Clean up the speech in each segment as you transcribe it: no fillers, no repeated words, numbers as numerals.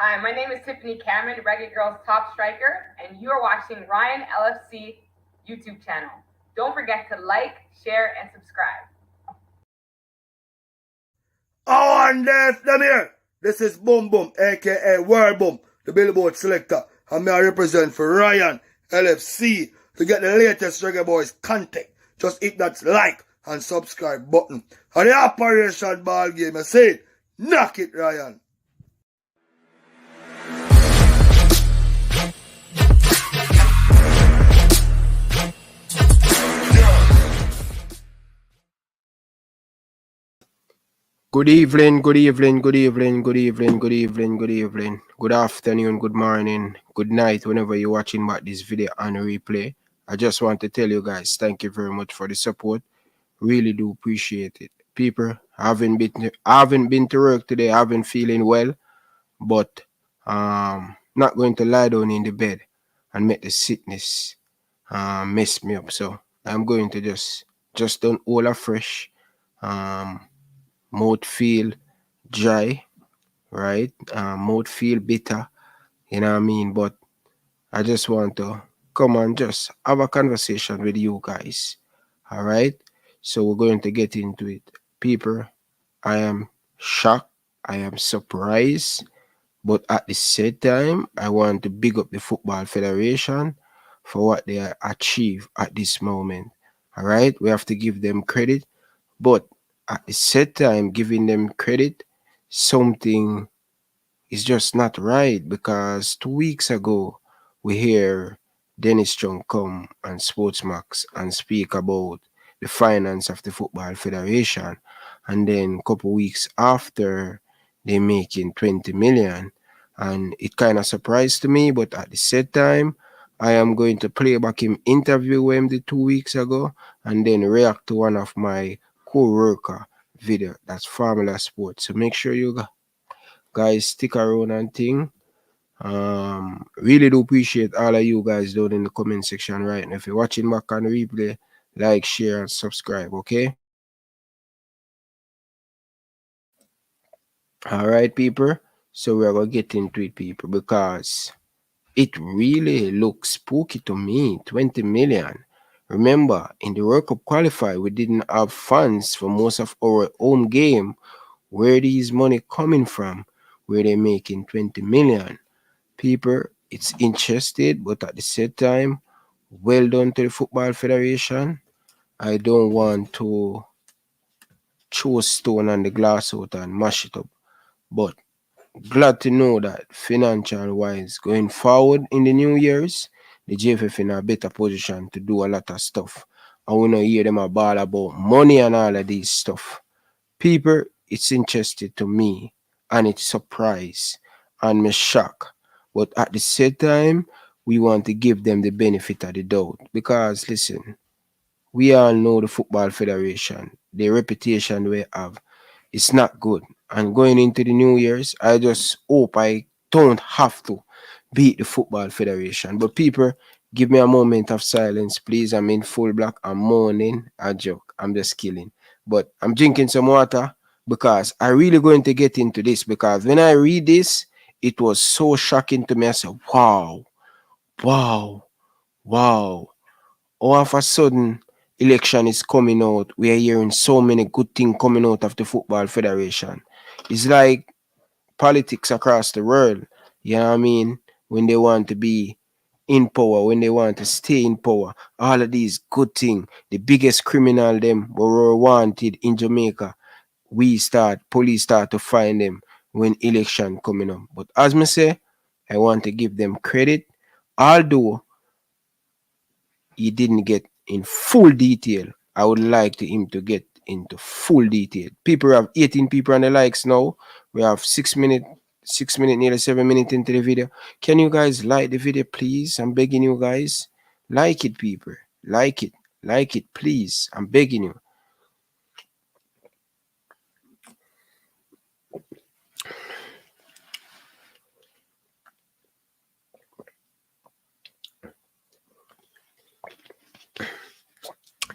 Hi, my name is Tiffany Cameron, Reggae Girl's top striker, and you are watching Ryan LFC YouTube channel. Don't forget to like, share, and subscribe. Oh, and there's them here. This is Boom Boom, aka World Boom, the Billboard selector, and I represent for Ryan LFC. To get the latest Reggae Boyz content, just hit that like and subscribe button. And the Operation Ball Game, I say, knock it, Ryan. Good evening, good evening, good evening, good evening, good evening, good evening, good afternoon, good morning, good night, whenever you're watching back this video on replay. I just want to tell you guys, thank you very much for the support. Really do appreciate it. People, I haven't been to work today, I haven't feeling well, but not going to lie down in the bed and make the sickness mess me up. So I'm going to just done all afresh. Mouth feel dry, right? Mouth feel bitter, you know what I mean? But I just want to come and just have a conversation with you guys, all right? So we're going to get into it. People, I am shocked, I am surprised, but at the same time, I want to big up the Football Federation for what they achieve at this moment, all right? We have to give them credit, but at the same time, giving them credit, something is just not right, because 2 weeks ago, we hear Dennis Chung come on Sportsmax and speak about the finance of the Football Federation. And then a couple weeks after, they making 20 million. And it kind of surprised me, but at the same time, I am going to play back him interview with him the 2 weeks ago and then react to one of my co-worker video. That's Formula Sports. So make sure you guys stick around and think. Really do appreciate all of you guys down in the comment section right now. If you're watching back on replay, like, share, and subscribe, okay? Alright, people. So we're gonna get into it, people, because it really looks spooky to me. 20 million. Remember, in the World Cup qualifier, we didn't have funds for most of our home game. Where these money coming from? Where they making 20 million? People, it's interested, but at the same time, well done to the Football Federation. I don't want to throw a stone on the glass out and mash it up, but glad to know that financial wise, going forward in the new years, the JFF in a better position to do a lot of stuff. I want to hear them about money and all of these stuff. People, it's interesting to me, and it's surprise and me shock. But at the same time, we want to give them the benefit of the doubt, because listen, we all know the Football Federation, the reputation we have, it's not good. And going into the New Year's, I just hope I don't have to beat the Football Federation. But people, give me a moment of silence, please. I'm in full black. I'm mourning. I joke. I'm just killing. But I'm drinking some water because I really going to get into this, because when I read this, it was so shocking to me. I said, wow, wow, wow. All of a sudden, election is coming out. We are hearing so many good things coming out of the Football Federation. It's like politics across the world. You know what I mean? When they want to be in power, when they want to stay in power, all of these good things. The biggest criminal them were wanted in Jamaica. Police start to find them when election coming up. But as me say, I want to give them credit, although he didn't get in full detail. I would like him to get into full detail. People have 18 people on the likes now. We have 6 minutes, nearly 7 minutes into the video. Can you guys like the video, please? I'm begging you guys. Like it, people. Like it, please. I'm begging you.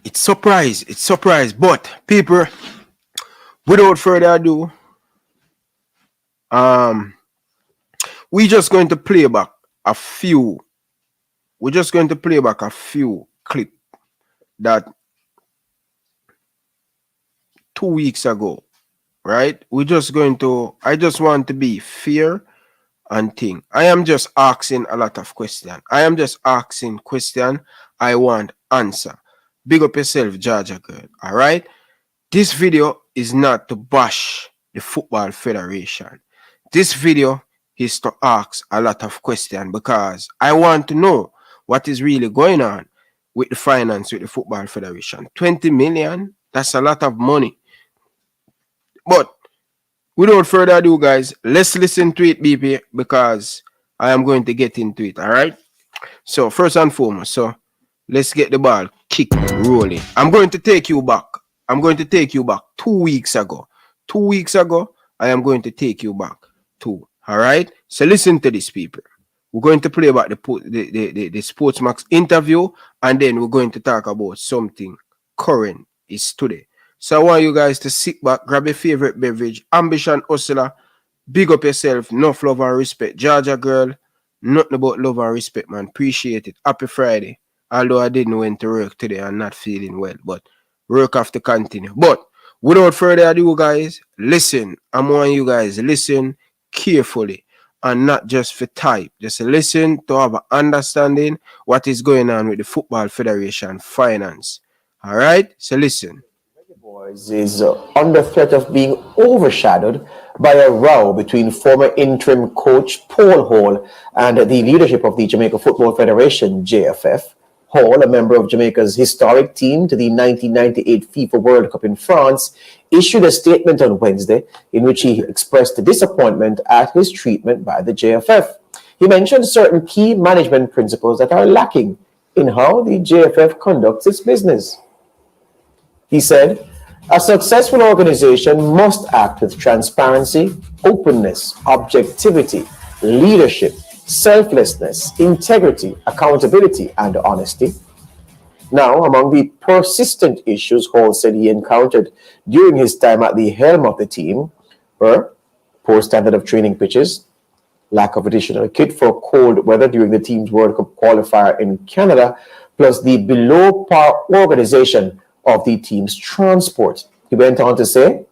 It's surprise. But people, without further ado, we're just going to play back a few. We're just going to play back a few clip that 2 weeks ago, right? We're just going to, I just want to be fair and thing. I am just asking a lot of questions. I am just asking question. I want answer. Big up yourself, Georgia girl. All right. This video is not to bash the Football Federation. This video is to ask a lot of questions because I want to know what is really going on with the finance with the Football Federation. 20 million, that's a lot of money. But without further ado, guys, let's listen to it, BP, because I am going to get into it, all right? So, first and foremost, so let's get the ball kicked rolling. I'm going to take you back. I'm going to take you back 2 weeks ago. 2 weeks ago, I am going to take you back to, all right? So, listen to this, people. We're going to play about the Sportsmax interview, and then we're going to talk about something current is today. So I want you guys to sit back, grab your favorite beverage, ambition hustler, big up yourself, enough love and respect. Georgia girl, nothing about love and respect, man. Appreciate it. Happy Friday. Although I didn't went to work today, I'm not feeling well, but work have to continue. But without further ado, guys, listen. I want you guys listen carefully and not just for type. Just listen to have an understanding what is going on with the Football Federation finance. All right? So listen. Boyz is under threat of being overshadowed by a row between former interim coach Paul Hall and the leadership of the Jamaica Football Federation, JFF. Hall, a member of Jamaica's historic team to the 1998 FIFA World Cup in France, issued a statement on Wednesday in which he expressed disappointment at his treatment by the JFF. He mentioned certain key management principles that are lacking in how the JFF conducts its business. He said, "A successful organization must act with transparency, openness, objectivity, leadership, selflessness, integrity, accountability, and honesty." Now, among the persistent issues Hall said he encountered during his time at the helm of the team were poor standard of training pitches, lack of additional kit for cold weather during the team's World Cup qualifier in Canada, plus the below-par organization of the team's transport. He went on to say,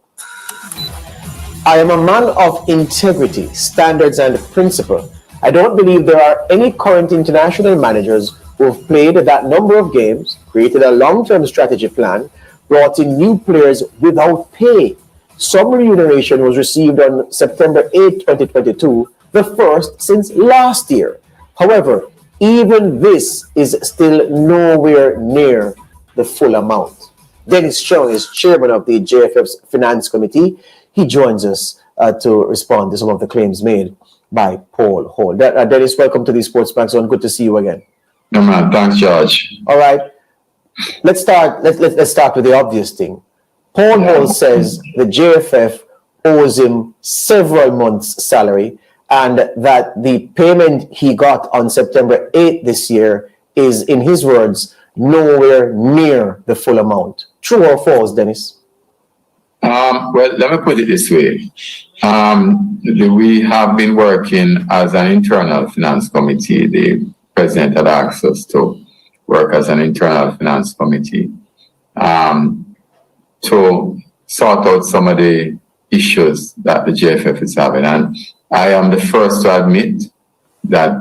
"I am a man of integrity, standards, and principle. I don't believe there are any current international managers who have played that number of games, created a long-term strategy plan, brought in new players without pay. Some remuneration was received on September 8, 2022, the first since last year. However, even this is still nowhere near the full amount." Dennis Chung is chairman of the JFF's Finance Committee. He joins us to respond to some of the claims made by Paul Hall. Dennis, welcome to the Sportsmax Zone. Good to see you again. No, man. Thanks, George. All right. Let's start with the obvious thing. Paul Hall says the JFF owes him several months' salary and that the payment he got on September 8th this year is, in his words, nowhere near the full amount. True or false, Dennis? Well, let me put it this way. We have been working as an internal finance committee. The president had asked us to work as an internal finance committee to sort out some of the issues that the JFF is having. And I am the first to admit that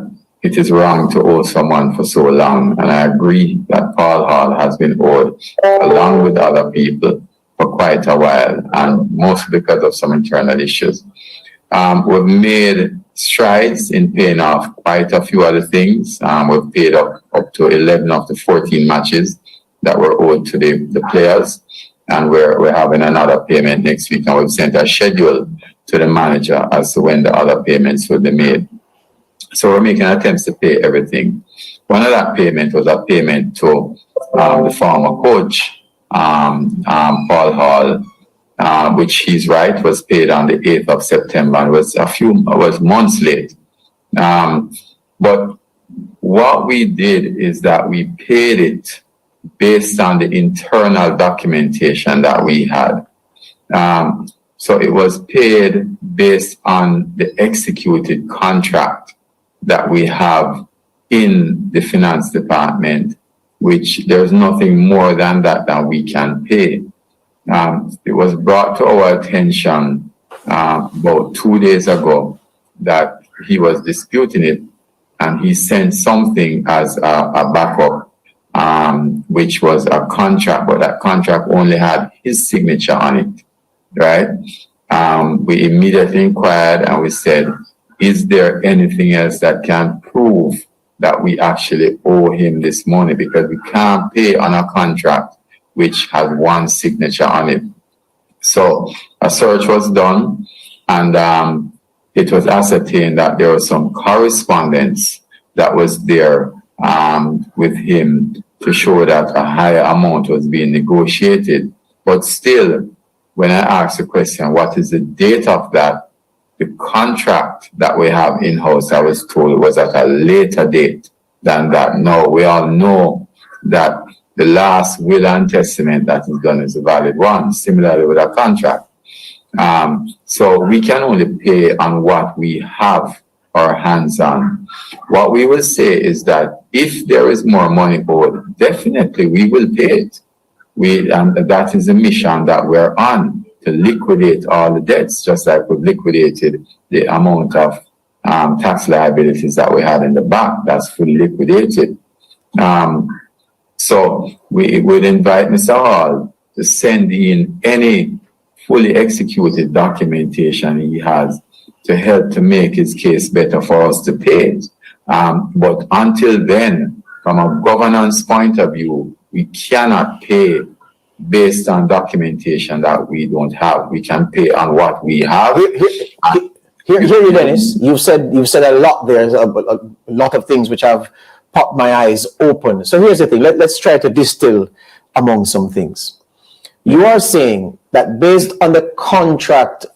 it is wrong to owe someone for so long. And I agree that Paul Hall has been owed, along with other people, for quite a while, and mostly because of some internal issues. We've made strides in paying off quite a few other things. We've paid up to 11 of the 14 matches that were owed to the players. And we're having another payment next week. And we've sent a schedule to the manager as to when the other payments will be made. So we're making attempts to pay everything. One of that payment was a payment to the former coach, Paul Hall, which he's right, was paid on the 8th of September. And was months late. But what we did is that we paid it based on the internal documentation that we had. So it was paid based on the executed contract that we have in the finance department, which there's nothing more than that that we can pay. It was brought to our attention about 2 days ago that he was disputing it, and he sent something as a backup, which was a contract, but that contract only had his signature on it, right? We immediately inquired and we said, is there anything else that can prove that we actually owe him this money? Because we can't pay on a contract which has one signature on it. So a search was done, and it was ascertained that there was some correspondence that was there with him to show that a higher amount was being negotiated. But still, when I asked the question, what is the date of that? The contract that we have in-house, I was told, was at a later date than that. No, we all know that the last will and testament that is done is a valid one, similarly with a contract. So we can only pay on what we have our hands on. What we will say is that if there is more money owed, definitely we will pay it. That is the mission that we're on, to liquidate all the debts, just like we've liquidated the amount of tax liabilities that we had in the bank. That's fully liquidated. So we would invite Mr. Hall to send in any fully executed documentation he has to help to make his case better for us to pay it. But until then, from a governance point of view, we cannot pay based on documentation that we don't have. We can pay on what we have. Here you, Dennis. You've said a lot there. A lot of things which have popped my eyes open. So here's the thing. Let's try to distill among some things. You are saying that based on the contract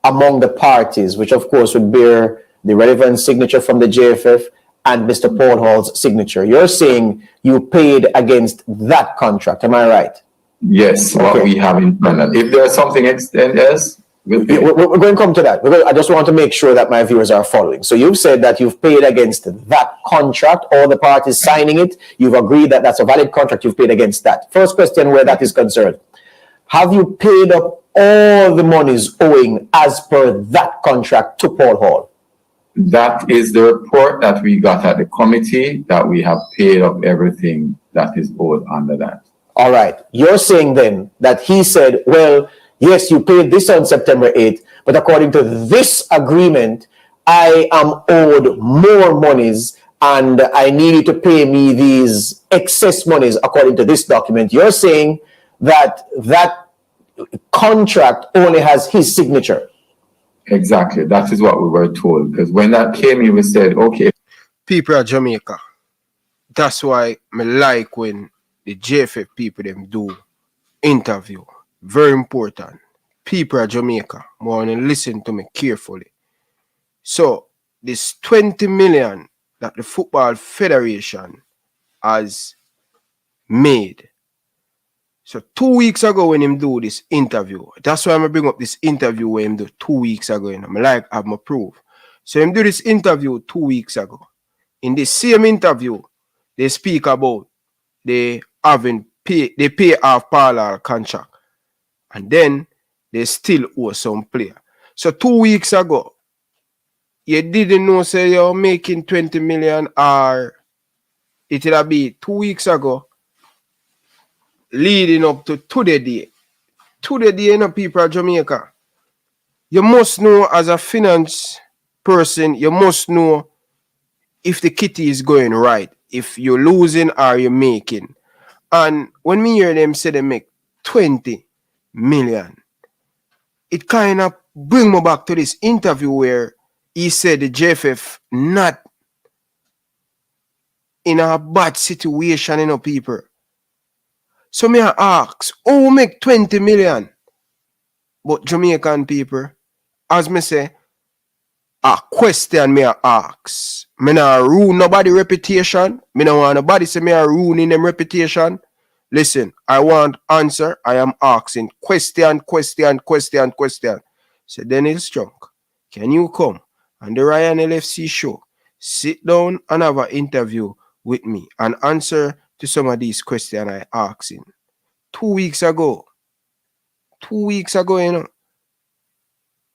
among the parties, which of course would bear the relevant signature from the JFF and Mr. Paul Hall's signature, you're saying you paid against that contract. Am I right? Yes, okay. What we have in front. If there's something else, we're going to come to that. I just want to make sure that my viewers are following. So you've said that you've paid against that contract, all the parties signing it. You've agreed that that's a valid contract. You've paid against that. First question where that is concerned. Have you paid up all the monies owing as per that contract to Paul Hall? That is the report that we got at the committee, that we have paid up everything that is owed under that. All right. You're saying then that he said, well, yes, you paid this on September 8th, but according to this agreement, I am owed more monies and I need you to pay me these excess monies according to this document. You're saying that that contract only has his signature. Exactly. That is what we were told. Because when that came in, we said, okay. People of Jamaica, that's why I like when the JFF people them do interview. Very important. People of Jamaica, want to listen to me carefully. So, this 20 million that the Football Federation has made. So 2 weeks ago when him do this interview, that's why I'm bring up this interview where him do 2 weeks ago. And I'm like, I have my proof. So him do this interview 2 weeks ago. In the same interview, they speak about they pay off parallel contract. And then they still owe some player. So 2 weeks ago, you didn't know say you're making 20 million, or it'll be 2 weeks ago leading up to today. Today, people of Jamaica. You must know as a finance person, you must know if the kitty is going right, if you're losing or you're making. And when me hear them say they make 20 million, it kind of bring me back to this interview where he said the JFF not in a bad situation, people. So me I ask, who make 20 million? But Jamaican people, as me say, a question me I ask. Me not ruin nobody reputation. Me no want nobody say me I ruining them reputation. Listen, I want answer. I am asking question. So Dennis Chung, can you come on the Ryan LFC show, sit down and have an interview with me and answer to some of these questions I asked him 2 weeks ago. 2 weeks ago,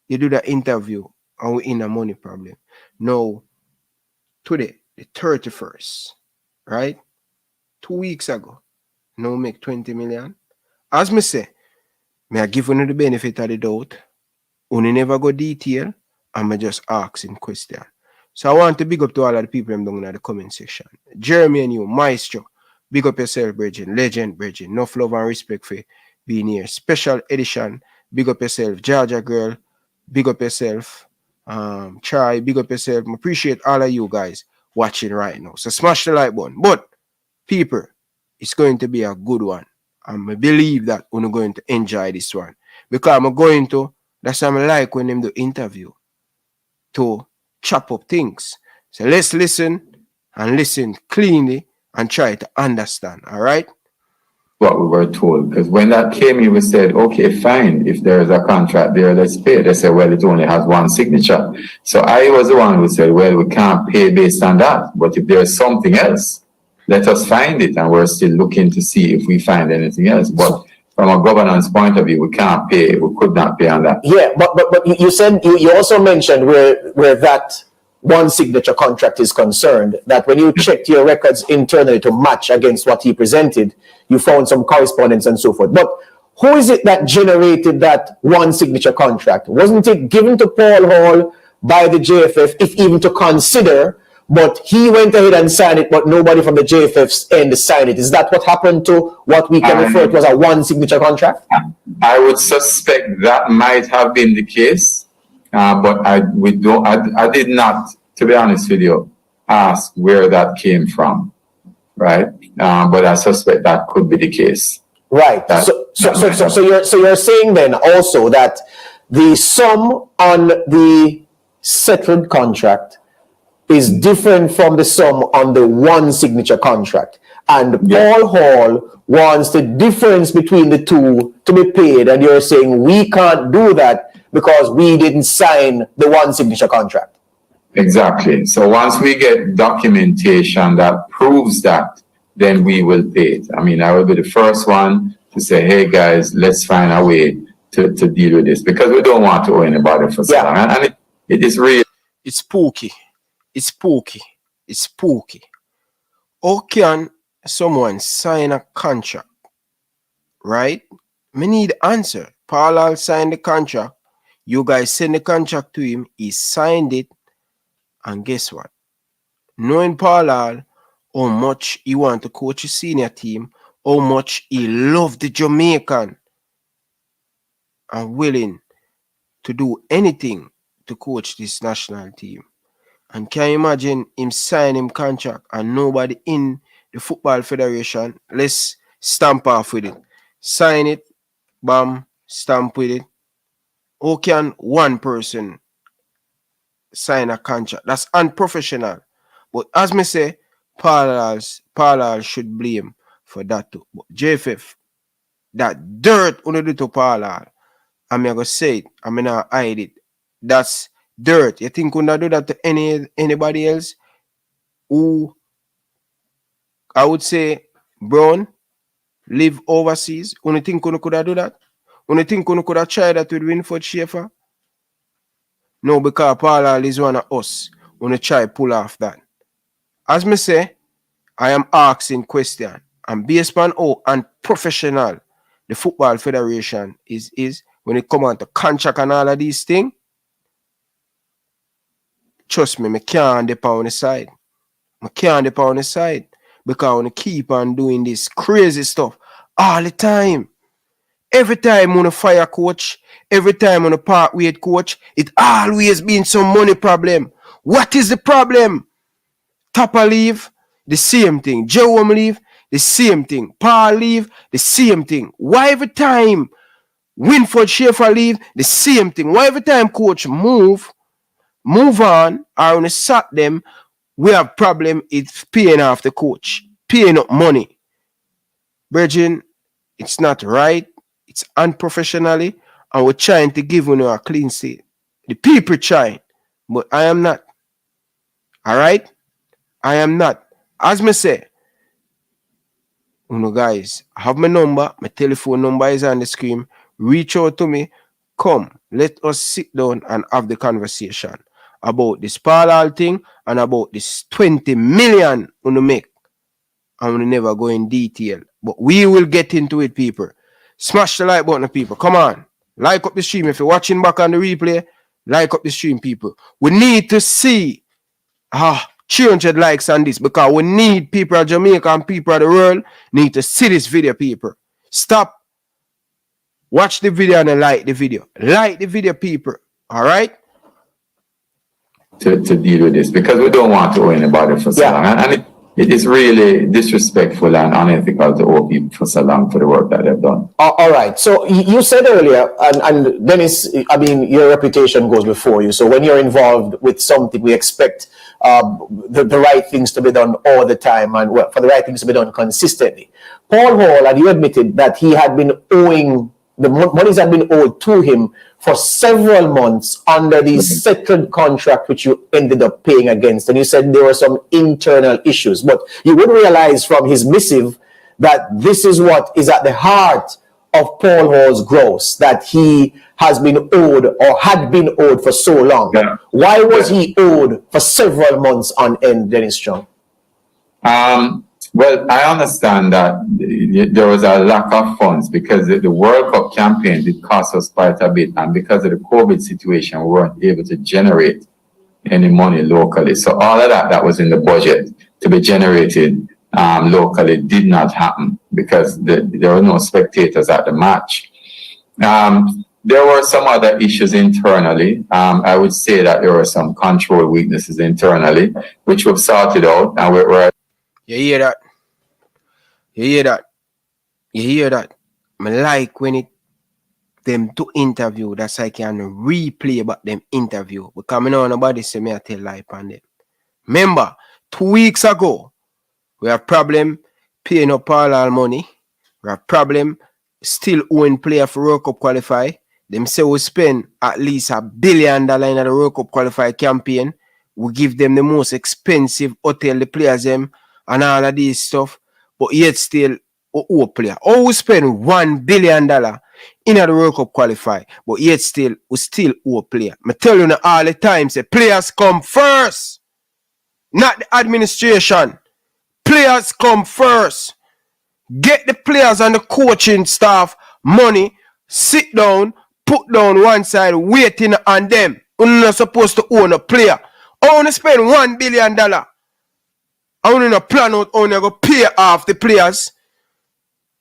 you do that interview and we're in a money problem. Now, today, the 31st, right? 2 weeks ago, now make 20 million. As me say, may I give you the benefit of the doubt. Only never go detail, and me just asking question. So I want to big up to all of the people down in the comment section. Jeremy and you, Maestro, big up yourself, Bridget. Legend, Bridget. Enough love and respect for being here. Special edition, big up yourself. Georgia girl, big up yourself. Try, big up yourself. I appreciate all of you guys watching right now. So smash the like button. But people, it's going to be a good one. And I believe that we're going to enjoy this one. Because I'm going to, that's what I like when them do interview, to chop up things. So let's listen and listen cleanly and try to understand. All right? What we were told, because when that came in, we said, okay, fine, if there's a contract there, let's pay. They said, well, it only has one signature. So I was the one who said, well, we can't pay based on that, but if there's something else, let us find it. And we're still looking to see if we find anything else. But from a governance point of view, we can't pay. We could not pay on that. Yeah, but you said you also mentioned where that one signature contract is concerned, that when you checked your records internally to match against what he presented, you found some correspondence and so forth. But who is it that generated that one signature contract? Wasn't it given to Paul Hall by the JFF, if even to consider? But he went ahead and signed it, but nobody from the JFF's end signed it. Is that what happened to what we can refer to as a one signature contract? I would suspect that might have been the case, but I did not, to be honest with you, ask where that came from, right? But I suspect that could be the case. Right. So you're saying then also that the sum on the settled contract is different from the sum on the one signature contract. And Paul Hall wants the difference between the two to be paid. And you're saying we can't do that because we didn't sign the one signature contract. Exactly. So once we get documentation that proves that, then we will pay it. I mean, I will be the first one to say, hey guys, let's find a way to deal with this, because we don't want to owe anybody for so long. And it is real. It's spooky. It's spooky. It's spooky. How can someone sign a contract? Right? Me need answer. Paul Hall signed the contract. You guys send the contract to him. He signed it. And guess what? Knowing Paul Hall, how much he want to coach his senior team, how much he loved the Jamaican, and willing to do anything to coach this national team. And can you imagine him sign him contract and nobody in the Football Federation, let's stamp off with it. Sign it, bam, stamp with it. How can one person sign a contract? That's unprofessional. But as me say, Paul Hall should blame for that too. But JFF, that dirt on the to Paul Hall, I'm going to say it, I'm going to hide it. That's dirt. You think we do that to anybody else who, I would say, brown, live overseas? Only think we could do that? Only think we could have tried that with Winford Schaefer? No, because Paul Hall is one of us. Only try pull off that. As me say, I am asking question. And based on how unprofessional the Football Federation is when it comes on to contract and all of these things, trust me, I can't dip on the side. I can't dip on the side because I want to keep on doing this crazy stuff all the time. Every time I want to fire coach, every time I want to part with coach, it always been some money problem. What is the problem? Topper leave, the same thing. Jerome leave, the same thing. Paul leave, the same thing. Why every time Winford Schaefer leave, the same thing? Why every time coach move on, or when they sack them, we have problem, it's paying off the coach, paying up money. Virgin, it's not right, it's unprofessionally, and we're trying to give you a clean slate. The people trying, but I am not. All right? I am not. As me say, guys, I have my number. My telephone number is on the screen. Reach out to me. Come, let us sit down and have the conversation about this parallel thing and about this 20 million we make. And we never go in detail. But we will get into it, people. Smash the like button, people. Come on. Like up the stream. If you're watching back on the replay, like up the stream, people. We need to see 300 likes on this because we need people of Jamaica and people of the world need to see this video, people. Stop. Watch the video and like the video. Like the video, people. All right? To deal with this because we don't want to owe anybody for so long. And it is really disrespectful and unethical to owe people for so long for the work that they've done. All right. So you said earlier, and Dennis, I mean, your reputation goes before you. So when you're involved with something, we expect the right things to be done all the time and for the right things to be done consistently. Paul Hall, and you admitted that he had been owing, the monies had been owed to him for several months under the second contract which you ended up paying against. And you said there were some internal issues. But you would realize from his missive that this is what is at the heart of Paul Hall's gross, that he has been owed or had been owed for so long. Yeah. Why was he owed for several months on end, Dennis Chung? Well, I understand that there was a lack of funds because the World Cup campaign did cost us quite a bit. And because of the COVID situation, we weren't able to generate any money locally. So all of that was in the budget to be generated locally did not happen because there were no spectators at the match. There were some other issues internally. I would say that there were some control weaknesses internally, which we've sorted out. And we're You hear that? You hear that? You hear that? I like when them to interview, that's I can replay about them interview. Because I know nobody say me I tell lie on them. Remember, 2 weeks ago, we have problem paying up all our money. We have problem still owing player for World Cup qualify. Them say we spend at least $1 billion in the World Cup qualify campaign. We give them the most expensive hotel, the players them, and all of this stuff. But yet still we owe player. Oh, we spend $1 billion in the World Cup qualify. But yet still we still owe player. I tell you all the time, say players come first. Not the administration. Players come first. Get the players and the coaching staff money. Sit down, put down one side, waiting on them. You're not supposed to own a player. I want to spend $1 billion. I want to plan out how to go pay off the players.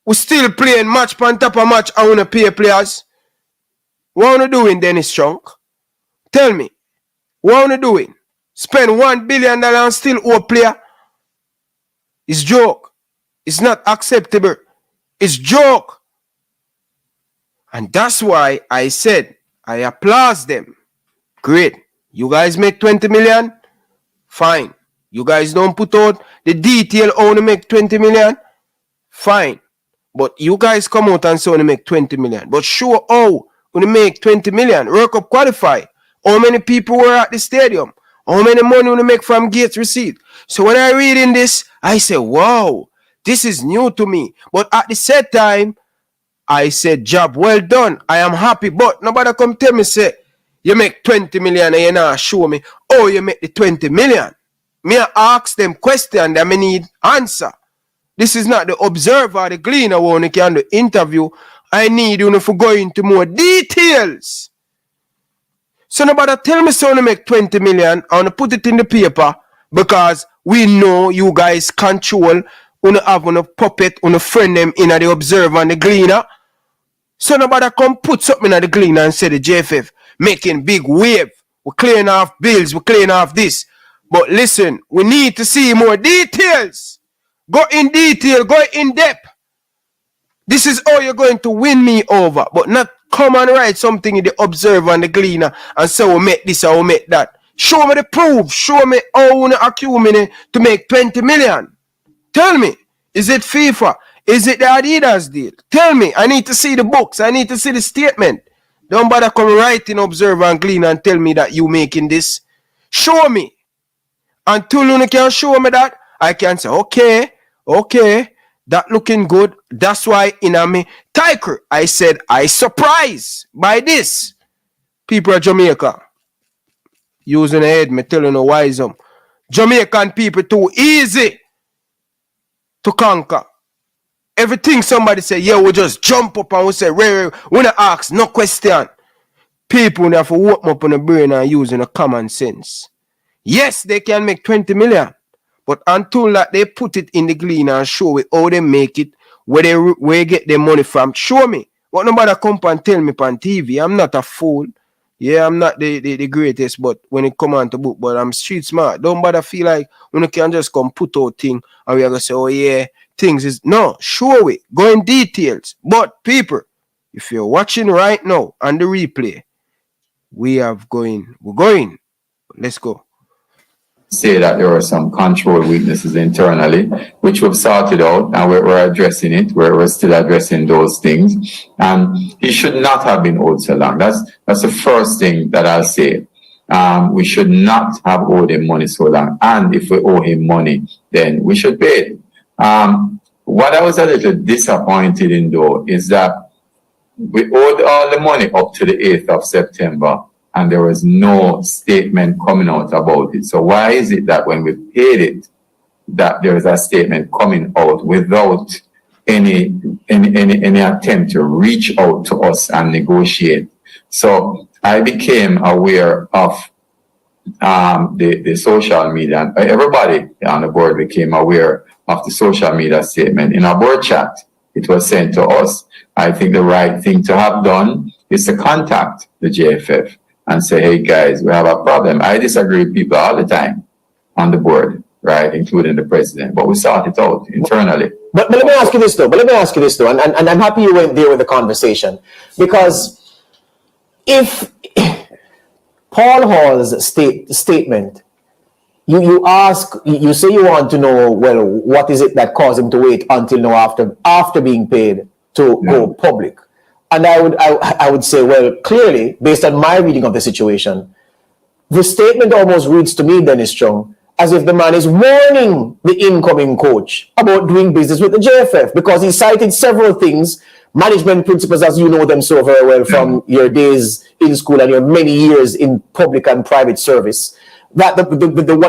We're still playing match on top of match. I want to pay players. What are you doing, Dennis Chung? Tell me. What are you doing? Spend $1 billion and still owe player? It's joke. It's not acceptable. It's joke. And that's why I said I applaud them. Great. You guys make 20 million? Fine. You guys don't put out the detail how to make 20 million? Fine. But you guys come out and say you make 20 million. But show how you make 20 million. World Cup qualify. How many people were at the stadium? How many money you make from gates receipt? So when I read in this, I say, wow, this is new to me. But at the same time, I said, job well done. I am happy. But nobody come tell me, say, you make 20 million and you not show me, oh, you make the 20 million. Me ask them question that I need answer. This is not the observer, the gleaner one who can do interview. I need you to go into more details. So nobody tell me so to make 20 million. I want to put it in the paper because we know you guys control. You have a puppet, you friend them in the observer and the gleaner. So nobody come put something in the gleaner and say the JFF making big wave. We're clearing off bills. We're clearing off this. But listen, we need to see more details. Go in detail. Go in depth. This is how you're going to win me over. But not come and write something in the observer and the gleaner and say we make this or we make that. Show me the proof. Show me how you accumulate to make 20 million. Tell me. Is it FIFA? Is it the Adidas deal? Tell me. I need to see the books. I need to see the statement. Don't bother come right in Observe and Glean and tell me that you making this. Show me. Until you can show me that, I can say, okay, that looking good. That's why in a me tiger, I said, I surprised by this. People of Jamaica, using the head, me telling you wise them. Jamaican people too easy to conquer. Everything somebody say, yeah, we just jump up and we say, we not ask, no question. People have to open up on the brain and using the common sense. Yes, they can make 20 million. But until that they put it in the Glean and show it how they make it, where they get their money from, show me. But nobody come and tell me on TV. I'm not a fool. Yeah, I'm not the greatest, but when it come on to book, but I'm street smart. Don't bother feel like when you can just come put out thing and we are gonna say, oh yeah, things is no, show it. Go in details. But people, if you're watching right now on the replay, we're going. Let's go. Say that there are some control weaknesses internally, which we've sorted out and we're addressing it. We're still addressing those things. And he should not have been owed so long. That's the first thing that I'll say. We should not have owed him money so long. And if we owe him money, then we should pay it. What I was a little disappointed in though is that we owed all the money up to the 8th of September. And there was no statement coming out about it. So why is it that when we paid it, that there is a statement coming out without any attempt to reach out to us and negotiate? So I became aware of the social media. Everybody on the board became aware of the social media statement. In our board chat, it was sent to us. I think the right thing to have done is to contact the JFF and say, hey guys, we have a problem. I disagree with people all the time on the board, right, including the president, but we sort it out internally. But let me ask you this though, and I'm happy you went there with the conversation, because if Paul Hall's statement, you say you want to know, well, what is it that caused him to wait until now after being paid to go public? And I would say, well, clearly, based on my reading of the situation, the statement almost reads to me, Dennis Chung, as if the man is warning the incoming coach about doing business with the JFF, because he cited several things, management principles, as you know them so very well from your days in school and your many years in public and private service, that what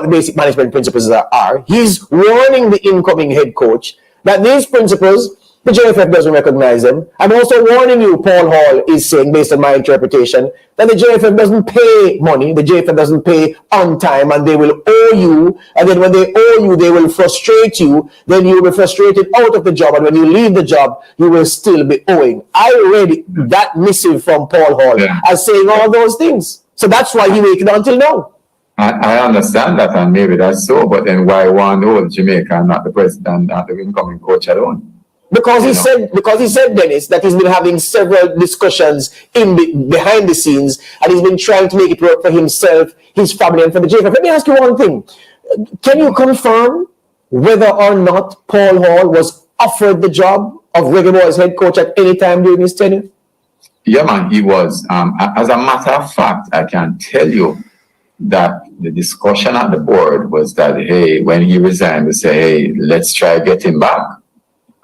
the basic management principles are. He's warning the incoming head coach that these principles, the JFF doesn't recognize them. I'm also warning you, Paul Hall is saying, based on my interpretation, that the JFF doesn't pay money, the JFF doesn't pay on time, and they will owe you, and then when they owe you, they will frustrate you, then you will be frustrated out of the job, and when you leave the job, you will still be owing. I read that missive from Paul Hall as saying all those things. So that's why he waited until now. I understand that, and maybe that's so, but then why one old Jamaica and not the president, not the incoming coach alone? Because he said, Dennis, that he's been having several discussions behind the scenes, and he's been trying to make it work for himself, his family, and for the JFF. Let me ask you one thing. Can you confirm whether or not Paul Hall was offered the job of Reggae Boyz head coach at any time during his tenure? Yeah, man, he was. As a matter of fact, I can tell you that the discussion at the board was that, hey, when he resigned, we say, hey, let's try get him back.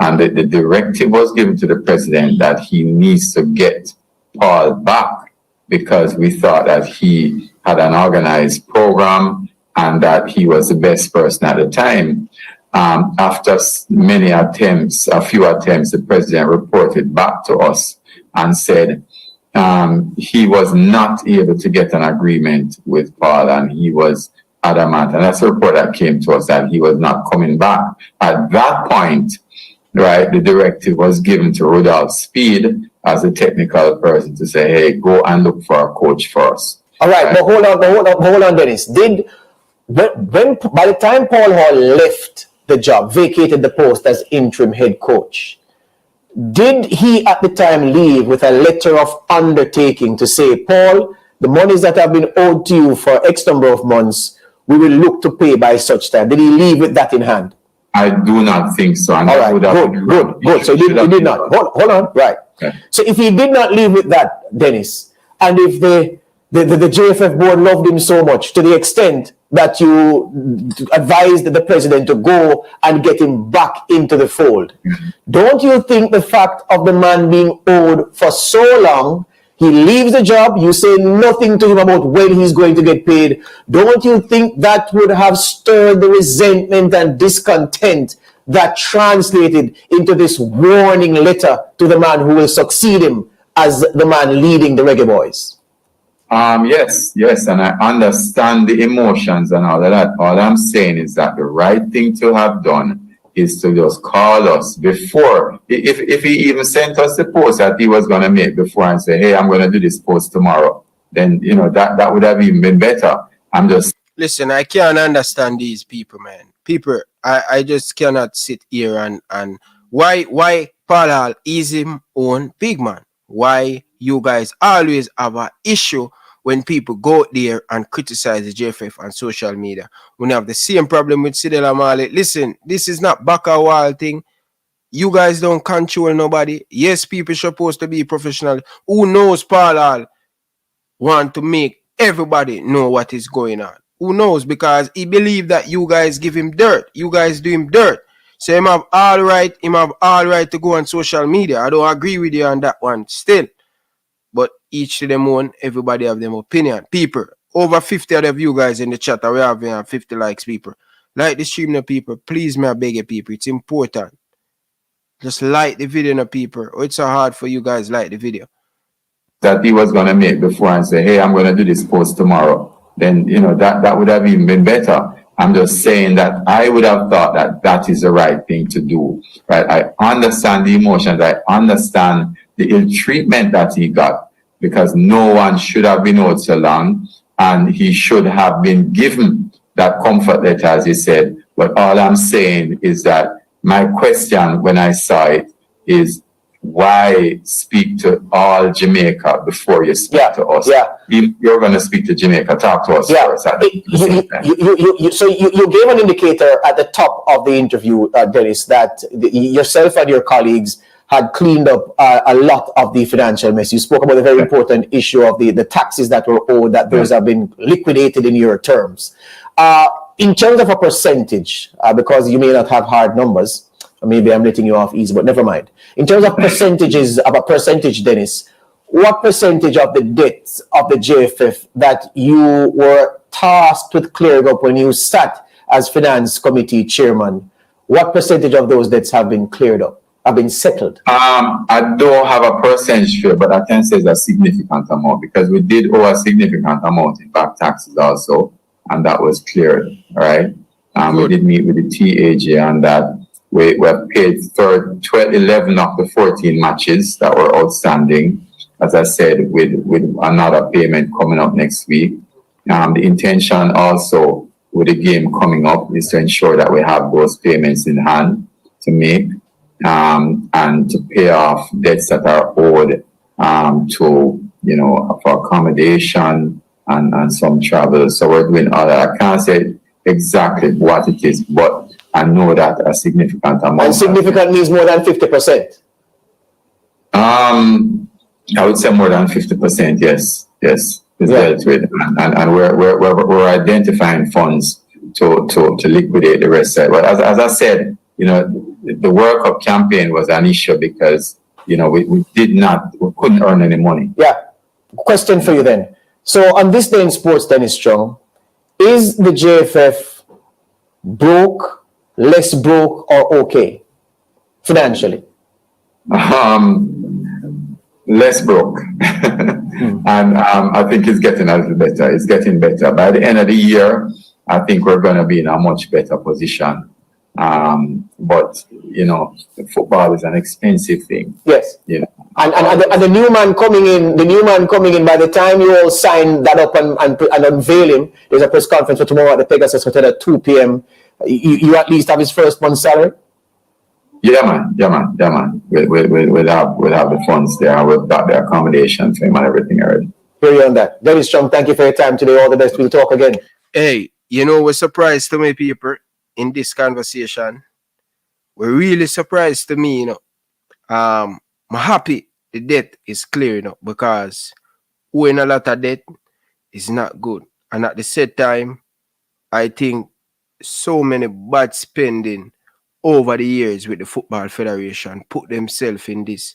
And the directive was given to the president that he needs to get Paul back, because we thought that he had an organized program and that he was the best person at the time. After many attempts, a few attempts, the president reported back to us and said he was not able to get an agreement with Paul, and he was adamant. And that's the report that came to us, that he was not coming back. At that point, right, the directive was given to Rudolph Speed as a technical person to say, hey, go and look for a coach for us. All right, but hold on, Dennis. When by the time Paul Hall left the job, vacated the post as interim head coach, did he at the time leave with a letter of undertaking to say, Paul, the monies that have been owed to you for X number of months, we will look to pay by such time? Did he leave with that in hand? I do not think so. And all right, good. So you did not. Hold on, right. Okay. So if he did not leave with that, Dennis, and if the JFF board loved him so much to the extent that you advised the president to go and get him back into the fold, don't you think the fact of the man being owed for so long, he leaves the job, you say nothing to him about when he's going to get paid, don't you think that would have stirred the resentment and discontent that translated into this warning letter to the man who will succeed him as the man leading the Reggae Boyz? Yes, and I understand the emotions and all of that. All I'm saying is that the right thing to have done is to just call us before, if he even sent us the post that he was going to make before and say, hey, I'm going to do this post tomorrow, then, you know, that would have even been better. I'm just... Listen, I can't understand these people, man. People, I just cannot sit here and why Paul Hall is his own big man? Why you guys always have an issue when people go there and criticize the JFF on social media? We have the same problem with Sidel Amale. Listen, this is not back a wall thing. You guys don't control nobody. Yes, people supposed to be professional. Who knows Paul Hall want to make everybody know what is going on? Who knows? Because he believe that you guys give him dirt. You guys do him dirt. So him have all right to go on social media. I don't agree with you on that one still. But each to them own, everybody have them opinion. People, over 50 of you guys in the chat, we have 50 likes, people. Like the stream, no people. Please, may I beg you, people. It's important. Just like the video, no people. Oh, it's so hard for you guys like the video. That he was going to make before and say, hey, I'm going to do this post tomorrow. Then, you know, that would have even been better. I'm just saying that I would have thought that that is the right thing to do. Right? I understand the emotions. I understand the ill treatment that he got, because no one should have been owed so long, and he should have been given that comfort letter, as he said. But all I'm saying is that my question when I saw it is, why speak to all Jamaica before you speak to us? Yeah. You're going to speak to Jamaica, talk to us first. So you gave an indicator at the top of the interview, Dennis, that yourself and your colleagues had cleaned up a lot of the financial mess. You spoke about the very important issue of the taxes that were owed, that those have been liquidated in your terms. In terms of a percentage, because you may not have hard numbers, maybe I'm letting you off easy, but never mind. In terms of percentages, about percentage, Dennis, what percentage of the debts of the JFF that you were tasked with clearing up when you sat as finance committee chairman, what percentage of those debts have been cleared up, have been settled? I don't have a percentage figure, but I can say it's a significant amount, because we did owe a significant amount in back taxes also, and that was cleared, all right? We did meet with the TAJ on that. We have paid 11 of the 14 matches that were outstanding, as I said, with another payment coming up next week. The intention also with the game coming up is to ensure that we have those payments in hand to make, and to pay off debts that are owed to, you know, for accommodation and some travel. So we're doing all that. I can't say exactly what it is, but I know that a significant amount. And significant means more than 50%? I would say more than 50%, yes. Is dealt with. And we're identifying funds to liquidate the rest of it. But as I said, you know, the World Cup campaign was an issue because, you know, we couldn't earn any money. Yeah. Question for you then. So on this day in sports, Dennis Chung, is the JFF broke, less broke, or okay financially? Less broke. And I think it's getting a little better. It's getting better. By the end of the year, I think we're going to be in a much better position. But, you know, football is an expensive thing. Yes. You know. And the new man coming in, by the time you all sign that up and unveil him, there's a press conference for tomorrow at the Pegasus Hotel at 2 p.m. You at least have his first month's salary? Yeah, man. We'll have the funds there. We've got the accommodation for him and everything already. Hear you on that. Dennis Chung, thank you for your time today. All the best. We'll talk again. Hey, you know, we're surprised to me, people, in this conversation. We're really surprised to me, you know. I'm happy the debt is clearing up, because owing a lot of debt is not good. And at the same time, I think so many bad spending over the years with the Football Federation put themselves in this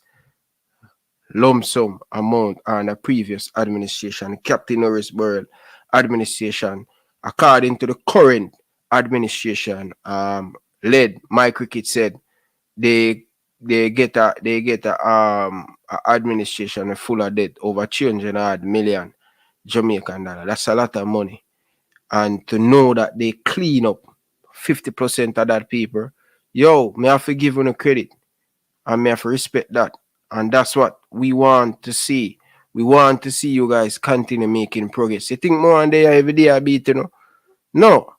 lump sum amount on the previous administration, Captain Norris Burrell administration. According to the current administration, led Mike Cricket said they get a administration full of debt over 300 million Jamaican dollar. That's a lot of money. And to know that they clean up 50% of that paper, yo, me have to give them a credit. And me have to respect that. And that's what we want to see. We want to see you guys continue making progress. You think more and they every day I beat, you know? No.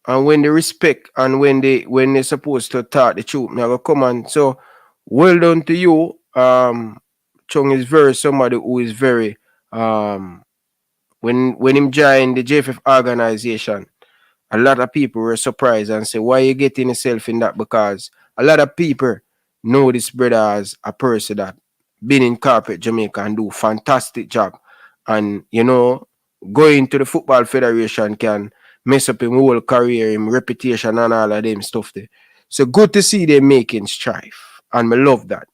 And when they respect and when they're supposed to talk the truth, me have come on. So well done to you. Chung is very somebody who is very when him joined the JFF organization, a lot of people were surprised and say, why you getting yourself in that? Because a lot of people know this brother as a person that been in corporate Jamaica and do fantastic job. And, you know, going to the Football Federation can mess up his whole career, his reputation and all of them stuff there. So good to see them making strive. And I love that.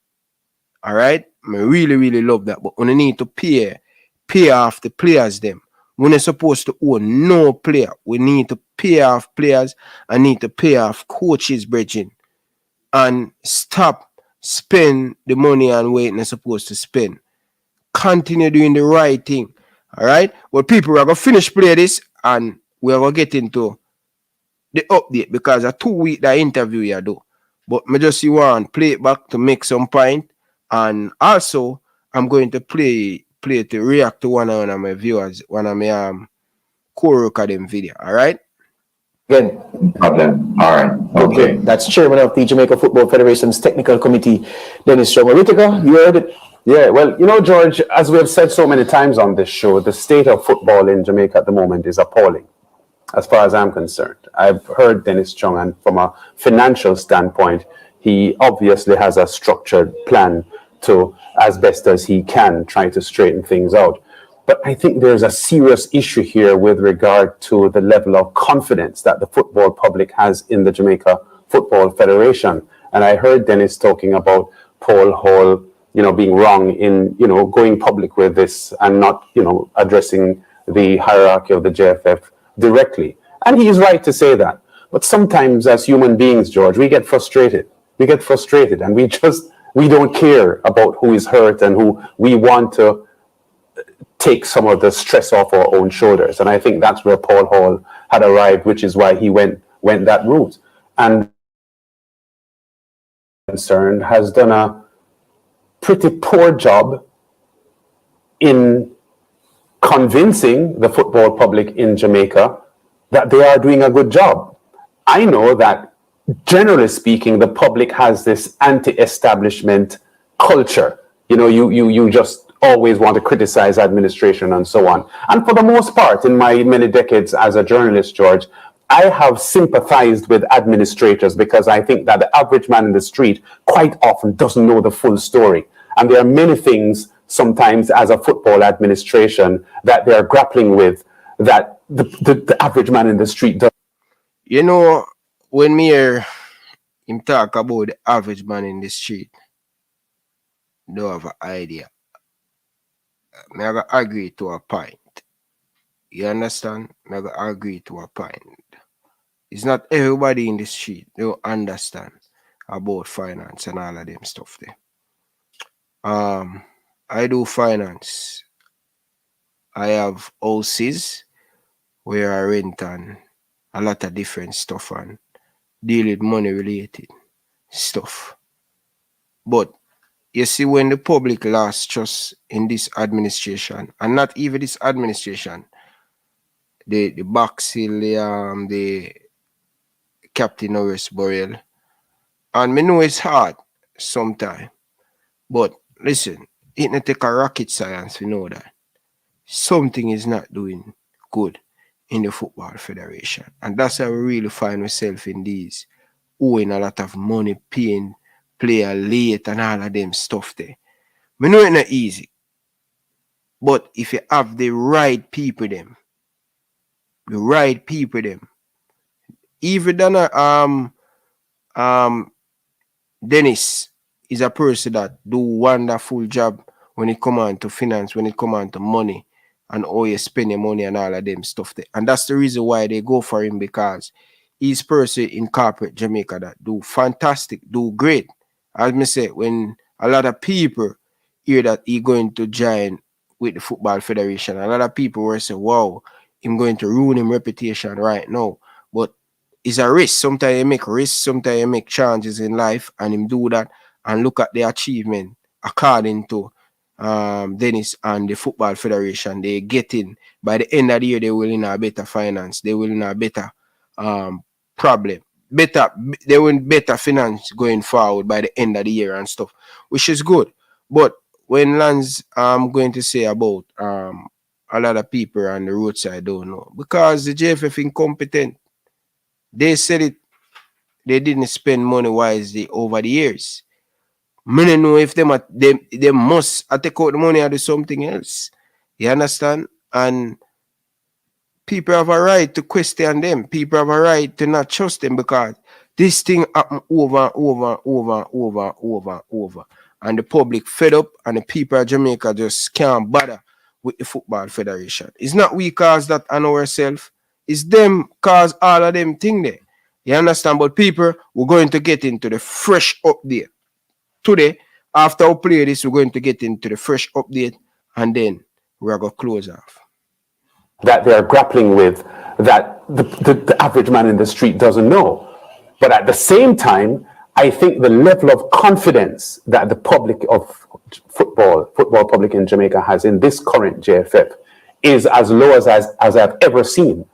All right? I really, really love that. But we need to pay off the players them. We're not supposed to own no player. We need to pay off players and need to pay off coaches, bridging. And stop spend the money and wait they're supposed to spend. Continue doing the right thing. All right? Well, people are going to finish play this and we're going to get into the update because a 2-week that interview you do. But I just want play it back to make some point. And also, I'm going to play to react to one of my viewers, one of my co-worker them video. All right? Again. No problem. All right. Okay. That's Chairman of the Jamaica Football Federation's Technical Committee, Dennis Chung. Whittaker, you heard it. Yeah, well, you know, George, as we have said so many times on this show, the state of football in Jamaica at the moment is appalling, as far as I'm concerned. I've heard Dennis Chung, and from a financial standpoint, he obviously has a structured plan to, as best as he can, try to straighten things out. But I think there's a serious issue here with regard to the level of confidence that the football public has in the Jamaica Football Federation. And I heard Dennis talking about Paul Hall, you know, being wrong in, you know, going public with this and not, you know, addressing the hierarchy of the JFF directly. And he is right to say that. But sometimes as human beings, George, we get frustrated. We get frustrated and we don't care about who is hurt and who we want to take some of the stress off our own shoulders. And I think that's where Paul Hall had arrived, which is why he went that route. And concerned has done a pretty poor job in convincing the football public in Jamaica that they are doing a good job. I know that generally speaking, the public has this anti-establishment culture. You know, you just always want to criticize administration and so on. And for the most part, in my many decades as a journalist, George, I have sympathized with administrators because I think that the average man in the street quite often doesn't know the full story. And there are many things sometimes as a football administration that they are grappling with that the average man in the street doesn't. You know, when me hear him talk about the average man in the street, don't have an idea. I agree to a point. You understand? I agree to a point. It's not everybody in the street don't understand about finance and all of them stuff there. I do finance. I have houses where I rent and a lot of different stuff and deal with money related stuff. But you see, when the public lost trust in this administration, and not even this administration, the Boxhill, the Captain Norris Burrell, and me know it's hard sometimes. But listen, it not take a rocket science to know that something is not doing good in the Football Federation. And that's how we really find ourselves in these owing a lot of money, paying player late and all of them stuff there. I know it's not easy. But if you have the right people them, even then Dennis is a person that do wonderful job when it come on to finance, when it come on to money and how you spend your money and all of them stuff there. And that's the reason why they go for him, because he's person in corporate Jamaica that do fantastic, do great. As me say, when a lot of people hear that he going to join with the Football Federation, a lot of people will say, wow, him going to ruin him reputation right now. But it's a risk. Sometimes you make risks, sometimes you make changes in life, and him do that and look at the achievement according to Dennis and the Football Federation. They get in. By the end of the year, they will in a better finance. They will in a better problem. They will better finance going forward by the end of the year and stuff, which is good. But when Lance going to say about a lot of people on the roadside don't know, because the JFF incompetent. They said it, they didn't spend money wisely over the years. I don't know if they must take out the money or do something else. You understand? And people have a right to question them. People have a right to not trust them, because this thing happen over. And the public fed up, and the people of Jamaica just can't bother with the Football Federation. It's not we cause that on ourselves. It's them cause all of them thing there. You understand? But people, we're going to get into the fresh update. Today, after we play this, we're going to get into the fresh update, and then we're going to close off. That they're grappling with, that the average man in the street doesn't know. But at the same time, I think the level of confidence that the public of football public in Jamaica has in this current JFF is as low as I've ever seen.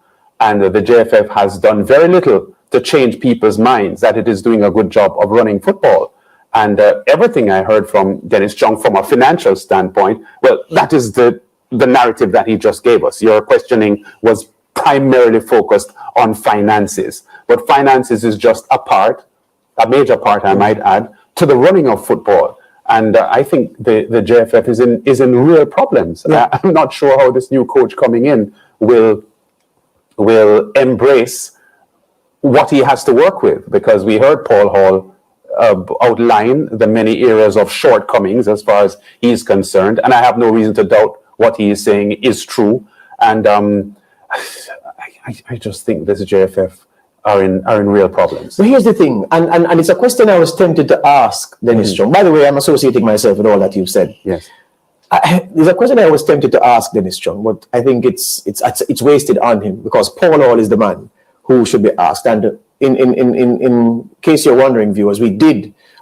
And the JFF has done very little to change people's minds that it is doing a good job of running football. And everything I heard from Dennis Chung from a financial standpoint, well, that is the narrative that he just gave us. Your questioning was primarily focused on finances. But finances is just a major part, I might add, to the running of football. And I think the JFF is in real problems. Yeah. I'm not sure how this new coach coming in will embrace what he has to work with, because we heard Paul Hall outline the many areas of shortcomings as far as he's concerned, and I have no reason to doubt what he is saying is true. And I just think this JFF are in real problems. So here's the thing, and it's a question I was tempted to ask Dennis Chung. By the way, I'm associating myself with all that you've said. Yes. There's a question I was tempted to ask Dennis Chung, but I think it's wasted on him, because Paul Hall is the man who should be asked. And in case you're wondering, viewers,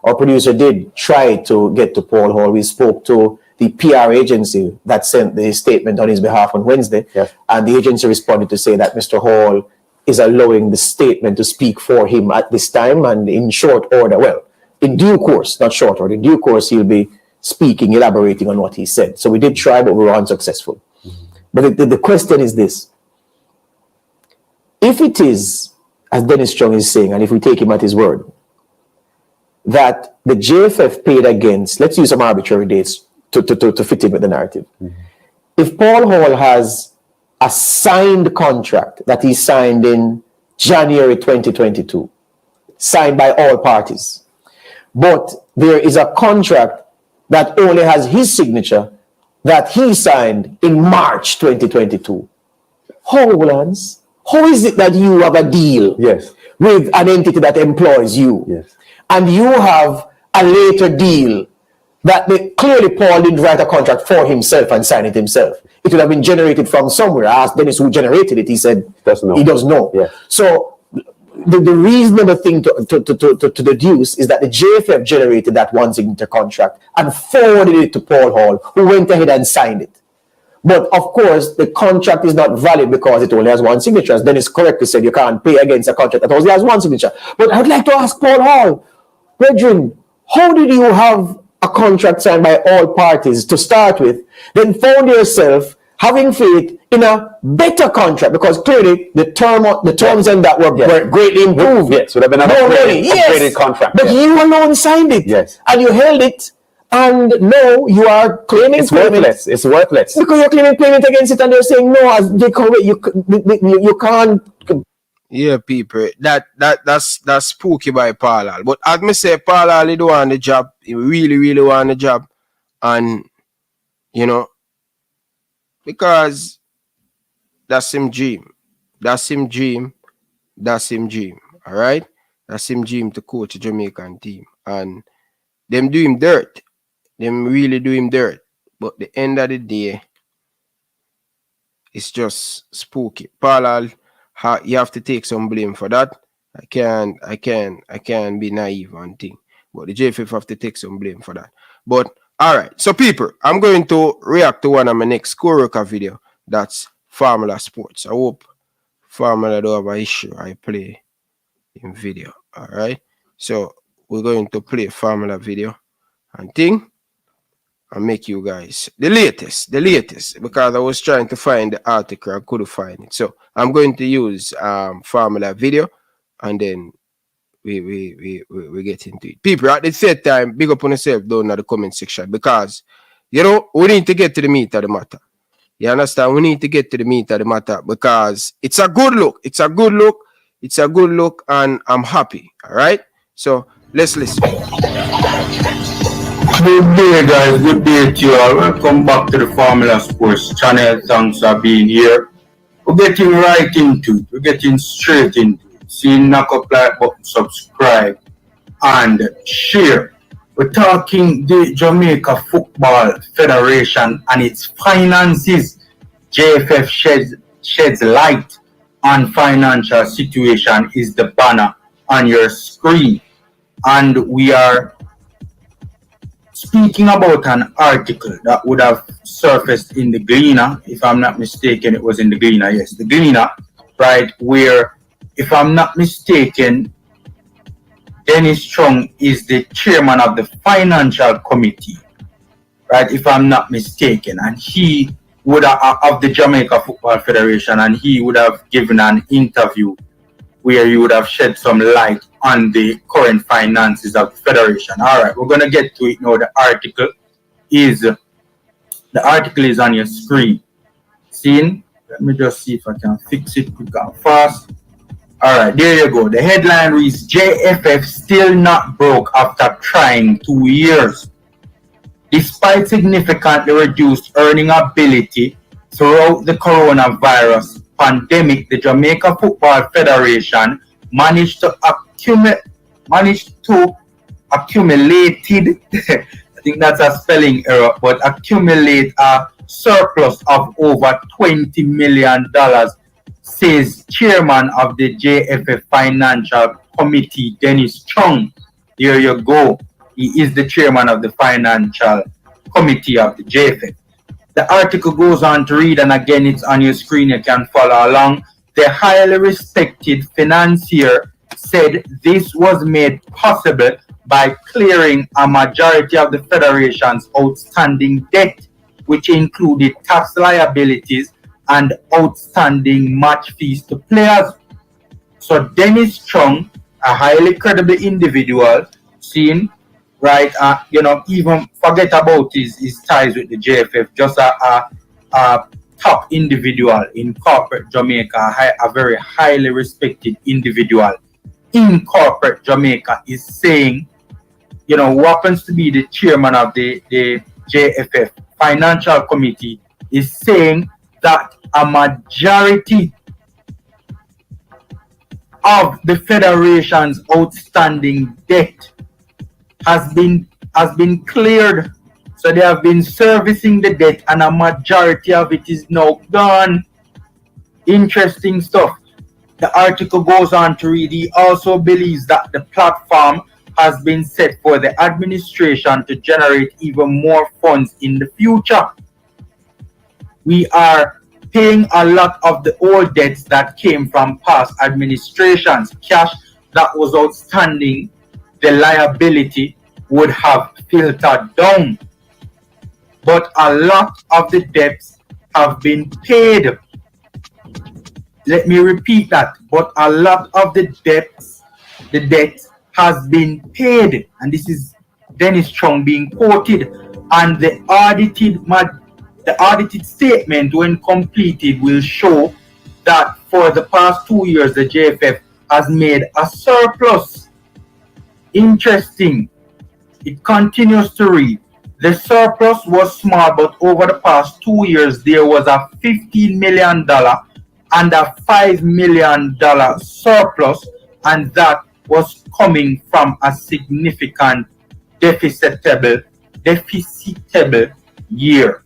our producer did try to get to Paul Hall. We spoke to the PR agency that sent the statement on his behalf on Wednesday. Yes. And the agency responded to say that Mr. Hall is allowing the statement to speak for him at this time, and in short order, well, in due course, not short order, in due course, he'll be speaking, elaborating on what he said. So we did try, but we were unsuccessful. Mm-hmm. But the question is this. If it is, as Dennis Chung is saying, and if we take him at his word, that the JFF paid against, let's use some arbitrary dates to fit in with the narrative. Mm-hmm. If Paul Hall has a signed contract that he signed in January 2022, signed by all parties, but there is a contract that only has his signature that he signed in March 2022. Lance, how is it that you have a deal with an entity that employs you, and you have a later deal that clearly Paul didn't write a contract for himself and sign it himself? It would have been generated from somewhere. I asked Dennis who generated it. He said he doesn't know. Yeah. So the reasonable thing to deduce is that the JFF generated that one signature contract and forwarded it to Paul Hall, who went ahead and signed it. But of course, the contract is not valid because it only has one signature. As Dennis correctly said, you can't pay against a contract that only has one signature. But I'd like to ask Paul Hall, brethren, how did you have a contract signed by all parties to start with, then found yourself having faith in a better contract, because clearly the terms and that were greatly improved. Yes, would have been an upgraded contract. But you alone signed it. Yes. And you held it. And now you are claiming it's worthless. It's worthless. Because you're claiming payment against it, and they're saying no, as they correct you can't. Yeah, people, that's spooky by Paul. But as me say, Paul, he do want the job. He really want the job, and you know, because that's him dream. That's him dream. That's him dream. All right, that's him dream to coach a Jamaican team, and them do him dirt. Them really do him dirt. But the end of the day, it's just spooky. Paul, you have to take some blame for that. I can't be naive and thing. But the JFF have to take some blame for that. But all right, so people, I'm going to react to one of my next co-worker video. That's Formula Sports. I hope Formula don't have an issue. I play in video. All right. So we're going to play Formula video and thing. And make you guys the latest, because I was trying to find the article, I couldn't find it. So I'm going to use Formula video, and then we get into it. People, at the same time, big up on yourself down in the comment section, because you know we need to get to the meat of the matter. You understand? We need to get to the meat of the matter, because it's a good look. It's a good look, and I'm happy. All right. So let's listen. Good day, guys. Good day to you all. Welcome back to the Formula Sports channel. Thanks for being here. We're getting right into it. We're getting straight into it. See, knock up like button, subscribe, and share. We're talking the Jamaica Football Federation and its finances. JFF sheds light on financial situation is the banner on your screen. And we are speaking about an article that would have surfaced in the Gleaner, if I'm not mistaken, it was in the Gleaner, yes, the Gleaner, right, where, if I'm not mistaken, Dennis Chung is the chairman of the financial committee, right, if I'm not mistaken, and he would have, of the Jamaica Football Federation, and he would have given an interview where he would have shed some light on the current finances of the federation. All right, we're going to get to it now. The article is on your screen. Seen? Let me just see if I can fix it quick and fast. All right, there you go. The headline reads, JFF still not broke after trying 2 years. Despite significantly reduced earning ability throughout the coronavirus pandemic, the Jamaica Football Federation managed to accumulate I think that's a spelling error, but accumulate a surplus of over $20 million, says chairman of the JFF Financial Committee, Dennis Chung. There you go. He is the chairman of the Financial Committee of the JFF. The article goes on to read, and again, it's on your screen, you can follow along. The highly respected financier said this was made possible by clearing a majority of the federation's outstanding debt, which included tax liabilities and outstanding match fees to players. So Dennis Chung, a highly credible individual, seen, right, even forget about his ties with the JFF, just a top individual in corporate Jamaica, a very highly respected individual in corporate Jamaica, is saying, who happens to be the chairman of the JFF Financial Committee, is saying that a majority of the federation's outstanding debt has been cleared. So they have been servicing the debt, and a majority of it is now gone. Interesting stuff. The article goes on to read, he also believes that the platform has been set for the administration to generate even more funds in the future. We are paying a lot of the old debts that came from past administrations. Cash that was outstanding, the liability would have filtered down. But a lot of the debts have been paid. Let me repeat that. But a lot of the debt has been paid. And this is Dennis Chung being quoted. And the audited statement, when completed, will show that for the past 2 years, the JFF has made a surplus. Interesting. It continues to read. The surplus was small, but over the past 2 years, there was a $15 million and a $5 million surplus, and that was coming from a significant deficitable year.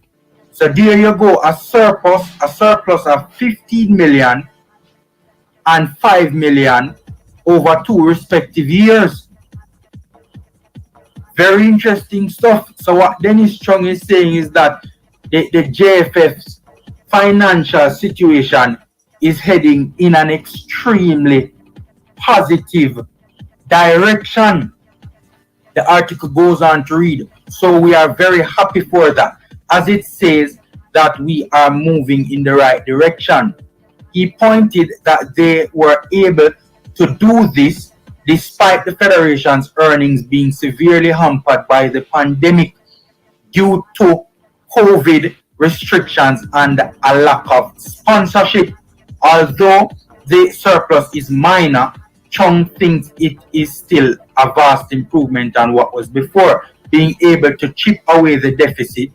So there you go, a surplus of 15 million and 5 million over 2 respective years. Very interesting stuff. So what Dennis Chung is saying is that the JFF's financial situation is heading in an extremely positive direction. The article goes on to read, so we are very happy for that, as it says that we are moving in the right direction. He pointed that they were able to do this despite the Federation's earnings being severely hampered by the pandemic due to COVID restrictions and a lack of sponsorship. Although the surplus is minor, Chung thinks it is still a vast improvement on what was before. Being able to chip away the deficit